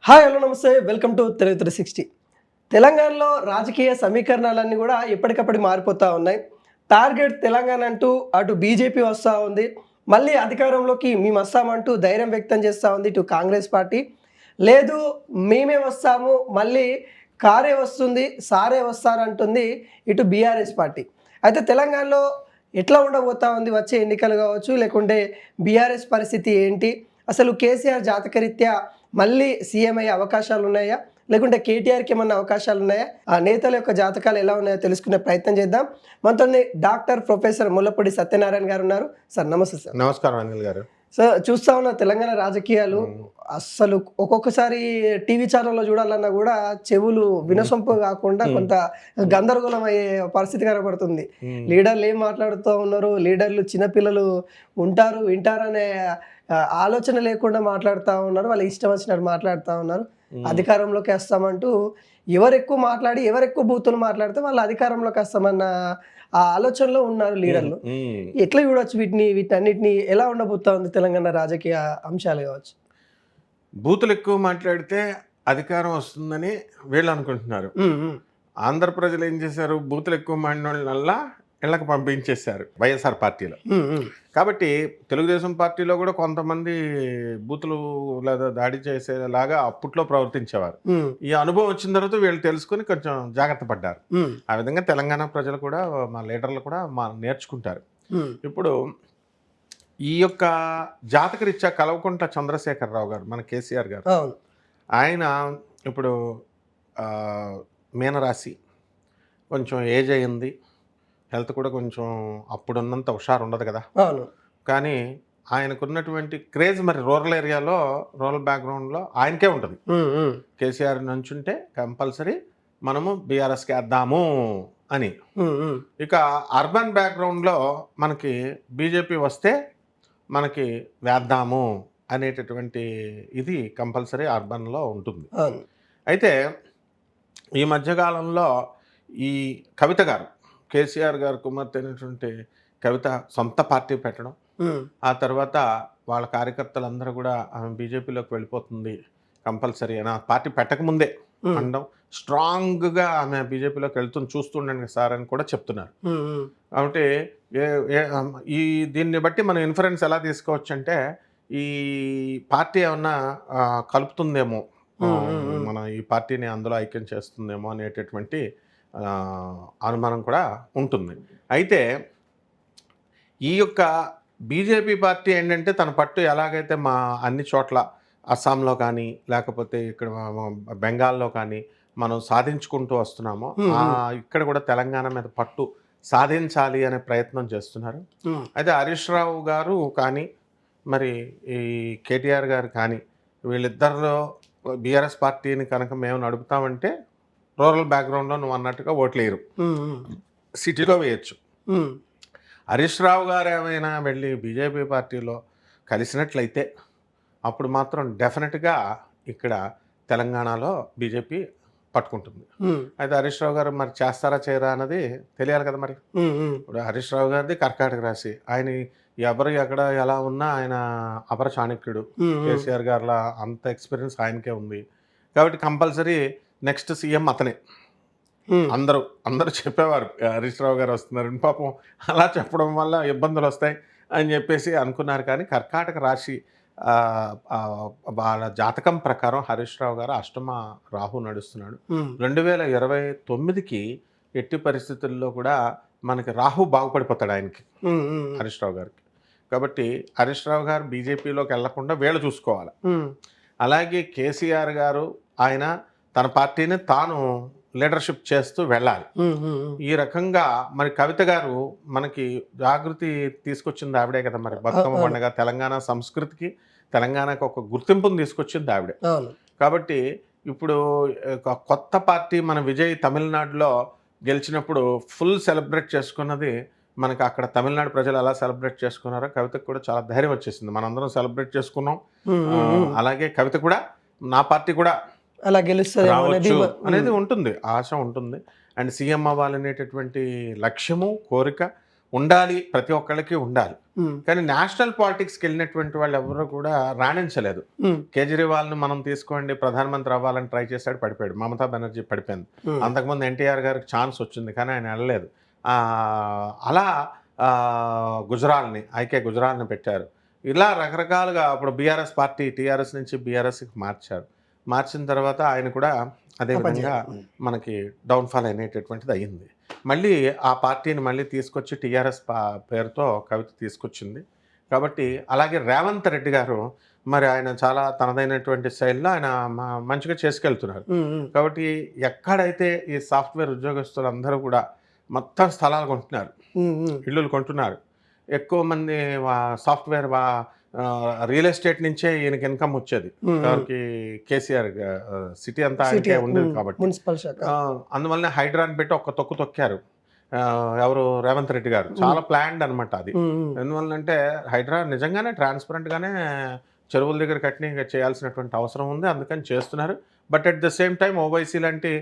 Hi hello నమస్తే welcome to Telugu 360. తెలంగాణలో రాజకీయ సమీకరణాలన్నీ కూడా ఎప్పటికప్పుడు మారిపోతూ ఉన్నాయి. టార్గెట్ తెలంగాణ అంటూ అటు బీజేపీ వస్తూ ఉంది, మళ్ళీ అధికారంలోకి మేము వస్తామంటూ ధైర్యం వ్యక్తం చేస్తూ ఉంది ఇటు కాంగ్రెస్ పార్టీ. లేదు మేమే వస్తాము, మళ్ళీ కారే వస్తుంది, సారే వస్తారంటుంది ఇటు బీఆర్ఎస్ పార్టీ. అయితే తెలంగాణలో ఎట్లా ఉండబోతా ఉంది వచ్చే ఎన్నికలు కావచ్చు, లేకుంటే బీఆర్ఎస్ పరిస్థితి ఏంటి, అసలు కేసీఆర్ జాతకరీత్యా మళ్ళీ సీఎం అయ్యే అవకాశాలు ఉన్నాయా, లేకుంటే కేటీఆర్కి ఏమన్నా అవకాశాలు ఉన్నాయా, ఆ నేతల యొక్క జాతకాలు ఎలా ఉన్నాయో తెలుసుకునే ప్రయత్నం చేద్దాం. మనతో డాక్టర్ ప్రొఫెసర్ ముల్లపూడి సత్యనారాయణ గారు ఉన్నారు. సార్ నమస్తే. సార్ నమస్కారం అనిల్ గారు. సార్ చూస్తా ఉన్న తెలంగాణ రాజకీయాలు అస్సలు ఒక్కొక్కసారి టీవీ ఛానల్లో చూడాలన్నా కూడా చెవులు వినసొంపు కాకుండా కొంత గందరగోళం అయ్యే పరిస్థితి కనబడుతుంది. లీడర్లు ఏం మాట్లాడుతూ ఉన్నారు, లీడర్లు చిన్నపిల్లలు ఉంటారు వింటారనే ఆలోచన లేకుండా మాట్లాడుతూ ఉన్నారు, వాళ్ళ ఇష్టం వచ్చినట్టు మాట్లాడుతూ ఉన్నారు. అధికారంలోకి వస్తామంటూ ఎవరు ఎక్కువ మాట్లాడి ఎవరు ఎక్కువ బూతులు మాట్లాడితే వాళ్ళు అధికారంలోకి వస్తామన్న ఆ ఆలోచనలో ఉన్నారు లీడర్లు. ఎట్లా చూడొచ్చు వీటన్నిటిని ఎలా ఉండబోతా ఉంది తెలంగాణ రాజకీయ అంశాలు కావచ్చు? బూతులు ఎక్కువ మాట్లాడితే అధికారం వస్తుందని వీళ్ళు అనుకుంటున్నారు. ఆంధ్ర ప్రజలు ఏం చేశారు, బూతులు ఎక్కువ మాడిన వాళ్ళ ఇళ్ళకి పంపించేశారు వైఎస్ఆర్ పార్టీలో. కాబట్టి తెలుగుదేశం పార్టీలో కూడా కొంతమంది బూతులు లేదా దాడి చేసేలాగా అప్పట్లో ప్రవర్తించేవారు. ఈ అనుభవం వచ్చిన తర్వాత వీళ్ళు తెలుసుకుని కొంచెం జాగ్రత్త పడ్డారు. ఆ విధంగా తెలంగాణ ప్రజలు కూడా మా లీడర్లు కూడా నేర్చుకుంటారు. ఇప్పుడు ఈ యొక్క జాతకరీత్యా కల్వకుంట్ల చంద్రశేఖరరావు గారు, మన కేసీఆర్ గారు, ఆయన ఇప్పుడు మీనరాశి, కొంచెం ఏజ్ అయ్యింది, హెల్త్ కూడా కొంచెం అప్పుడున్నంత హుషారు ఉండదు కదా. కానీ ఆయనకున్నటువంటి క్రేజ్ మరి రూరల్ ఏరియాలో, రూరల్ బ్యాక్గ్రౌండ్లో ఆయనకే ఉంటుంది. కేసీఆర్ నుంచుంటే కంపల్సరీ మనము బీఆర్ఎస్కి వేద్దాము అని. ఇక అర్బన్ బ్యాక్గ్రౌండ్లో మనకి బీజేపీ వస్తే మనకి వేద్దాము అనేటటువంటి ఇది కంపల్సరీ అర్బన్లో ఉంటుంది. అయితే ఈ మధ్యకాలంలో ఈ కవిత గారు, కేసీఆర్ గారు కుమార్తె అయినటువంటి కవిత సొంత పార్టీ పెట్టడం, ఆ తర్వాత వాళ్ళ కార్యకర్తలందరూ కూడా ఆమె బీజేపీలోకి వెళ్ళిపోతుంది కంపల్సరీ అని పార్టీ పెట్టకముందే అనడం, స్ట్రాంగ్గా ఆమె బీజేపీలోకి వెళ్తుంది చూస్తుండండి సార్ అని కూడా చెప్తున్నారు. కాబట్టి ఈ దీన్ని బట్టి మనం ఇన్ఫరెన్స్ ఎలా తీసుకోవచ్చు అంటే, ఈ పార్టీ ఏమన్నా కలుపుతుందేమో, మన ఈ పార్టీని అందులో ఐక్యం చేస్తుందేమో అనేటటువంటి అనుమానం కూడా ఉంటుంది. అయితే ఈ యొక్క బీజేపీ పార్టీ ఏంటంటే తన పట్టు ఎలాగైతే మా అన్ని చోట్ల అస్సాంలో కానీ లేకపోతే ఇక్కడ బెంగాల్లో కానీ మనం సాధించుకుంటూ వస్తున్నామో, ఇక్కడ కూడా తెలంగాణ మీద పట్టు సాధించాలి అనే ప్రయత్నం చేస్తున్నారు. అయితే హరీష్ రావు గారు కానీ మరి ఈ కేటీఆర్ గారు కానీ వీళ్ళిద్దరిలో బీఆర్ఎస్ పార్టీని కనుక మేము నడుపుతామంటే రూరల్ బ్యాక్గ్రౌండ్లో నువ్వు అన్నట్టుగా ఓట్లు వేయరు, సిటీలో వేయచ్చు. హరీష్ రావు గారు ఏమైనా వెళ్ళి బీజేపీ పార్టీలో కలిసినట్లయితే అప్పుడు మాత్రం డెఫినెట్గా ఇక్కడ తెలంగాణలో బీజేపీ పట్టుకుంటుంది. అయితే హరీష్ రావు గారు మరి చేస్తారా చేయరా అన్నది తెలియాలి కదా. మరి ఇప్పుడు హరీష్ రావు గారిది కర్కాటక రాశి, ఆయన ఎవరు ఎక్కడ ఎలా ఉన్నా ఆయన అపర చాణక్యుడు. కేసీఆర్ గారిలా అంత ఎక్స్పీరియన్స్ ఆయనకే ఉంది. కాబట్టి కంపల్సరీ నెక్స్ట్ సీఎం అతనే. అందరూ చెప్పేవారు హరీష్ రావు గారు వస్తున్నారని. పాపం అలా చెప్పడం వల్ల ఇబ్బందులు వస్తాయి అని చెప్పేసి అనుకున్నారు. కానీ కర్కాటక రాశి వాళ్ళ జాతకం ప్రకారం హరీష్ రావు గారు అష్టమ రాహు నడుస్తున్నాడు. 2029కి ఎట్టి పరిస్థితుల్లో కూడా మనకి రాహు బాగుపడిపోతాడు ఆయనకి, హరీష్ రావు గారికి. కాబట్టి హరీష్ రావు గారు బీజేపీలోకి వెళ్లకుండా వీళ్ళు చూసుకోవాలి. అలాగే కేసీఆర్ గారు ఆయన తన పార్టీని తాను లీడర్షిప్ చేస్తూ వెళ్ళాలి. ఈ రకంగా మరి కవిత గారు మనకి జాగృతి తీసుకొచ్చింది ఆవిడే కదా. మరి బతుకమ్మ పండుగ తెలంగాణ సంస్కృతికి, తెలంగాణకు ఒక గుర్తింపును తీసుకొచ్చింది ఆవిడే. కాబట్టి ఇప్పుడు కొత్త పార్టీ మన విజయ్ తమిళనాడులో గెలిచినప్పుడు ఫుల్ సెలబ్రేట్ చేసుకున్నది మనకి అక్కడ తమిళనాడు ప్రజలు ఎలా సెలబ్రేట్ చేసుకున్నారో కవితకు కూడా చాలా ధైర్యం వచ్చేసింది. మనందరం సెలబ్రేట్ చేసుకున్నాం, అలాగే కవిత కూడా నా పార్టీ కూడా అలా గెలుస్తుంది అనేది ఉంటుంది, ఆశ ఉంటుంది. అండ్ సీఎం అవ్వాలనేటటువంటి లక్ష్యము, కోరిక ఉండాలి, ప్రతి ఒక్కళ్ళకి ఉండాలి. కానీ నేషనల్ పాలిటిక్స్కి వెళ్ళినటువంటి వాళ్ళు ఎవరు కూడా రాణించలేదు. కేజ్రీవాల్ని మనం తీసుకోండి, ప్రధానమంత్రి అవ్వాలని ట్రై చేశాడు, పడిపోయాడు. మమతా బెనర్జీ పడిపోయింది. అంతకుముందు ఎన్టీఆర్ గారికి ఛాన్స్ వచ్చింది, కానీ ఆయన వెళ్ళలేదు. అలా ఐకే గుజరాల్ని పెట్టారు. ఇలా రకరకాలుగా అప్పుడు బీఆర్ఎస్ పార్టీ టీఆర్ఎస్ నుంచి బీఆర్ఎస్కి మార్చిన తర్వాత ఆయన కూడా అదేవిధంగా మనకి డౌన్ఫాల్ అనేటటువంటిది అయ్యింది. మళ్ళీ ఆ పార్టీని మళ్ళీ తీసుకొచ్చి టీఆర్ఎస్ పేరుతో కవిత తీసుకొచ్చింది. కాబట్టి అలాగే రేవంత్ రెడ్డి గారు మరి ఆయన చాలా తనదైనటువంటి శైలిలో ఆయన మంచిగా చేసుకెళ్తున్నారు. కాబట్టి ఎక్కడైతే ఈ సాఫ్ట్వేర్ ఉద్యోగస్తులు అందరూ కూడా మొత్తం స్థలాలు కొంటున్నారు, ఇళ్ళు కొంటున్నారు. ఎక్కువ మంది సాఫ్ట్వేర్ రియల్ ఎస్టేట్ నుంచే ఈయనకి ఇన్కమ్ వచ్చేది. కేసీఆర్ సిటీ అంతా ఆయనకే ఉండేది కాబట్టి అందువల్ల హైడ్రాన్ పెట్టి ఒక్క తొక్కారు ఎవరు రేవంత్ రెడ్డి గారు. చాలా ప్లాన్డ్ అనమాట అది. ఎందువల్లంటే హైడ్రా నిజంగానే ట్రాన్స్పరెంట్గానే చెరువుల దగ్గర కట్టిన చేయాల్సినటువంటి అవసరం ఉంది, అందుకని చేస్తున్నారు. But at the same time Owaisi లాంటి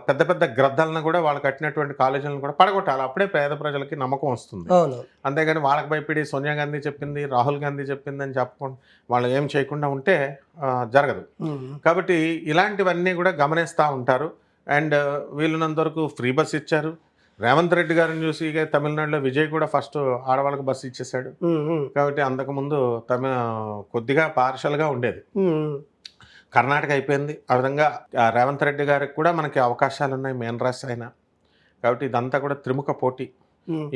పెద్ద పెద్ద గ్రద్దాలను కూడా వాళ్ళు కట్టినటువంటి కాలేజీలను కూడా పడగొట్టాలి. అప్పుడే పేద ప్రజలకి నమ్మకం వస్తుంది. అంతేగాని వాళ్ళకి భయపడి సోనియా గాంధీ చెప్పింది, రాహుల్ గాంధీ చెప్పింది అని చెప్పకుండా వాళ్ళు ఏం చేయకుండా ఉంటే జరగదు. కాబట్టి ఇలాంటివన్నీ కూడా గమనిస్తూ ఉంటారు. అండ్ వీళ్ళున్నంత వరకు ఫ్రీ బస్ ఇచ్చారు. రేవంత్ రెడ్డి గారిని చూసి తమిళనాడులో విజయ్ కూడా ఫస్ట్ ఆడవాళ్ళకి బస్సు ఇచ్చేసాడు. కాబట్టి అంతకుముందు కొద్దిగా పార్షల్గా ఉండేది. కర్ణాటక అయిపోయింది. ఆ విధంగా రేవంత్ రెడ్డి గారికి కూడా మనకి అవకాశాలు ఉన్నాయి, మెయిన్ రాస్ అయినా. కాబట్టి ఇదంతా కూడా త్రిముఖ పోటీ.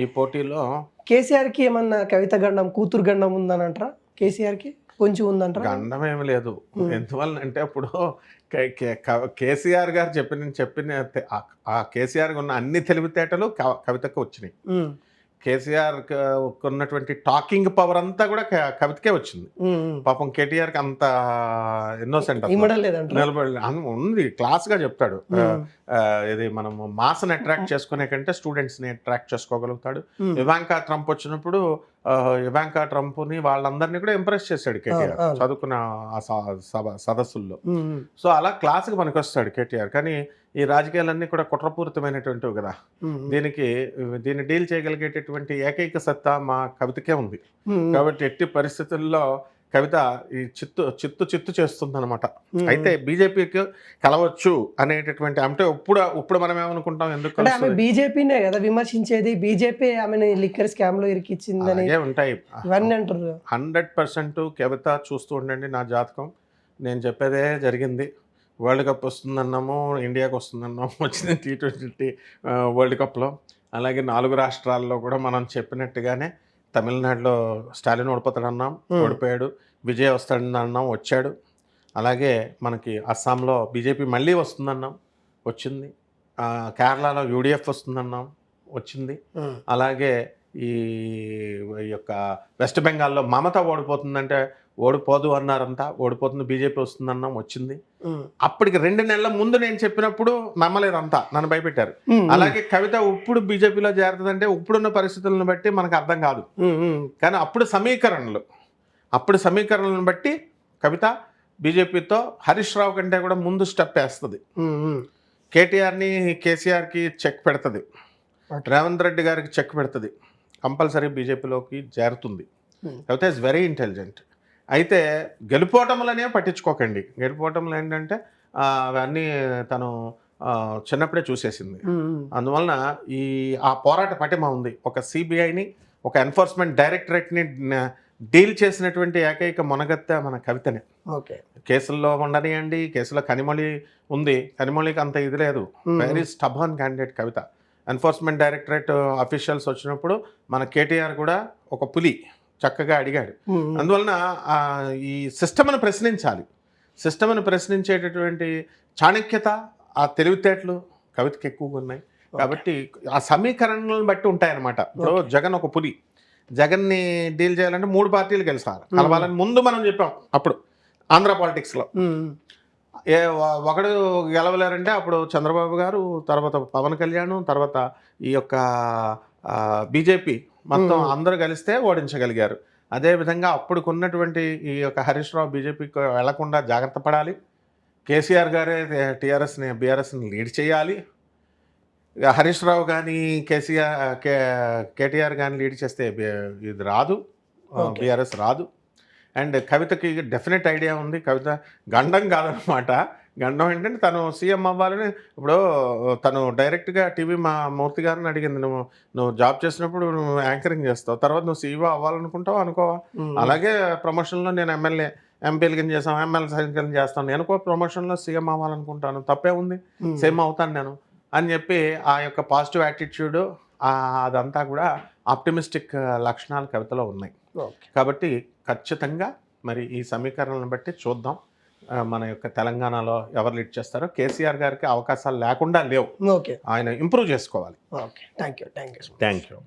ఈ పోటీలో కేసీఆర్కి ఏమన్నా కవిత గండం, కూతురు గండం ఉందని అంటారా? కేసీఆర్కి కొంచెం ఉందంటారా? గండం ఏమి లేదు. ఎందువల్ల అంటే ఇప్పుడు కేసీఆర్ గారు చెప్పిన ఆ కేసీఆర్కి ఉన్న అన్ని తెలివితేటలు కవితకు వచ్చినాయి. కేసీఆర్ ఉన్నటువంటి టాకింగ్ పవర్ అంతా కూడా కవితకే వచ్చింది. పాపం కేటీఆర్కి అంత ఇన్నోసెంట్ ఉంది, క్లాస్గా చెప్తాడు. ఇది మనము మాస్ని అట్రాక్ట్ చేసుకునే కంటే స్టూడెంట్స్ని అట్రాక్ట్ చేసుకోగలుగుతాడు. ఇవాంకా ట్రంప్ వచ్చినప్పుడు ఇవాంకా ట్రంప్ని వాళ్ళందరినీ కూడా ఇంప్రెస్ చేశాడు కేటీఆర్ చదువుకున్న సదస్సుల్లో. సో అలా క్లాస్కి పనికొస్తాడు కేటీఆర్. కానీ ఈ రాజకీయాలన్నీ కూడా కుట్రపూరితమైనటువంటివి కదా. దీన్ని డీల్ చేయగలిగేటటువంటి ఏకైక సత్తా మా కవితకే ఉంది. కాబట్టి ఎట్టి పరిస్థితుల్లో కవిత ఈ చిత్తు చేస్తుందన్నమాట. అయితే బీజేపీకి కలవచ్చు అనేటటువంటి అంటే ఇప్పుడు మనం ఏమనుకుంటాం, ఎందుకు ఆమె బీజేపీనే కదా విమర్శించేది, బీజేపీ ఆమెను లిక్కర్ స్కామ్ లో ఇరికిచ్చిందని ఉంటాయి ఇవన్నీ అంటారు. 100% కవిత చూస్తూ ఉండండి. నా జాతకం నేను చెప్పేదే జరిగింది. వరల్డ్ కప్ వస్తుందన్నాము, ఇండియాకి వస్తుందన్నాము, వచ్చింది T20 వరల్డ్ కప్లో. అలాగే 4 రాష్ట్రాల్లో కూడా మనం చెప్పినట్టుగానే తమిళనాడులో స్టాలిన్ ఓడిపోతాడన్నాం, ఓడిపోయాడు. విజయ్ వస్తాడన్నాం, వచ్చాడు. అలాగే మనకి అస్సాంలో బీజేపీ మళ్ళీ వస్తుందన్నాం, వచ్చింది. కేరళలో UDF వస్తుందన్నాం, వచ్చింది. అలాగే ఈ యొక్క వెస్ట్ బెంగాల్లో మమత ఓడిపోతుందంటే ఓడిపోదు అన్నారంతా, ఓడిపోతుంది బీజేపీ వస్తుందన్నాం, వచ్చింది. అప్పటికి 2 నెలల ముందు నేను చెప్పినప్పుడు నమ్మలేదంతా, నన్ను భయపెట్టారు. అలాగే కవిత ఇప్పుడు బీజేపీలో చేరుతుందంటే ఇప్పుడున్న పరిస్థితులను బట్టి మనకు అర్థం కాదు. కానీ అప్పుడు సమీకరణలను బట్టి కవిత బీజేపీతో హరీష్ రావు కంటే కూడా ముందు స్టెప్ వేస్తుంది. కేటీఆర్ని కేసీఆర్కి చెక్ పెడుతుంది, రేవంత్ రెడ్డి గారికి చెక్ పెడుతుంది. కంపల్సరీ బీజేపీలోకి చేరుతుంది. కవిత ఈజ్ వెరీ ఇంటెలిజెంట్. అయితే గెలుపోవటములనే పట్టించుకోకండి. గెలుపోవటములు ఏంటంటే అవన్నీ తను చిన్నప్పుడే చూసేసింది. అందువలన ఆ పోరాట పటిమ ఉంది. ఒక సిబిఐని, ఒక ఎన్ఫోర్స్మెంట్ డైరెక్టరేట్ని డీల్ చేసినటువంటి ఏకైక మొనగత్తె మన కవితనే. కేసుల్లో ఉండనియండి, కేసులో కనిమొళి ఉంది, కనిమొళికి అంత ఇది లేదు. వెరీ స్టబర్న్ క్యాండిడేట్ కవిత. ఎన్ఫోర్స్మెంట్ డైరెక్టరేట్ అఫీషియల్స్ వచ్చినప్పుడు మన కేటీఆర్ కూడా ఒక పులి చక్కగా అడిగాడు. అందువలన ఈ సిస్టమ్ను ప్రశ్నించాలి. సిస్టమ్ను ప్రశ్నించేటటువంటి చాణక్యత, ఆ తెలివితేటలు కవితకి ఎక్కువగా ఉన్నాయి. కాబట్టి ఆ సమీకరణలను బట్టి ఉంటాయన్నమాట. ఇప్పుడు జగన్ ఒక పులి, జగన్ని డీల్ చేయాలంటే 3 పార్టీలు కలవాలని ముందు మనం చెప్పాం. అప్పుడు ఆంధ్ర పాలిటిక్స్లో ఒకడు గెలవలేరంటే అప్పుడు చంద్రబాబు గారు, తర్వాత పవన్ కళ్యాణ్, తర్వాత ఈ యొక్క బీజేపీ మొత్తం అందరూ కలిస్తే ఓడించగలిగారు. అదేవిధంగా అప్పుడుకున్నటువంటి ఈ యొక్క హరీష్ రావు బీజేపీకి వెళ్లకుండా జాగ్రత్త పడాలి. కేసీఆర్ గారే బీఆర్ఎస్ని లీడ్ చేయాలి. ఇక హరీష్ రావు కానీ కేటీఆర్ కానీ లీడ్ చేస్తే ఇది రాదు, బీఆర్ఎస్ రాదు. అండ్ కవితకి డెఫినెట్ ఐడియా ఉంది. కవిత గండం కాదనమాట. గండం ఏంటంటే తను సీఎం అవ్వాలని. ఇప్పుడు తను డైరెక్ట్గా మా మూర్తి గారిని అడిగింది, నువ్వు జాబ్ చేసినప్పుడు నువ్వు యాంకరింగ్ చేస్తావు, తర్వాత నువ్వు సీఈఓ అవ్వాలనుకుంటావు అనుకోవా? అలాగే ప్రమోషన్లో నేను ఎంపీలకి చేస్తాను, ఎమ్మెల్సీలకి చేస్తాను, నేను కూడా ప్రమోషన్లో సీఎం అవ్వాలనుకుంటాను, తప్పే ఉంది, సేమ్ అవుతాను నేను అని చెప్పి ఆ యొక్క పాజిటివ్ యాటిట్యూడ్ అదంతా కూడా ఆప్టిమిస్టిక్ లక్షణాలు కవితలో ఉన్నాయి. కాబట్టి ఖచ్చితంగా మరి ఈ సమీకరణలను బట్టి చూద్దాం మన యొక్క తెలంగాణలో ఎవరు లీడ్ చేస్తారో. కేసీఆర్ గారికి అవకాశాలు లేకుండా లేవు, ఆయన ఇంప్రూవ్ చేసుకోవాలి. Okay, thank you. Thank you.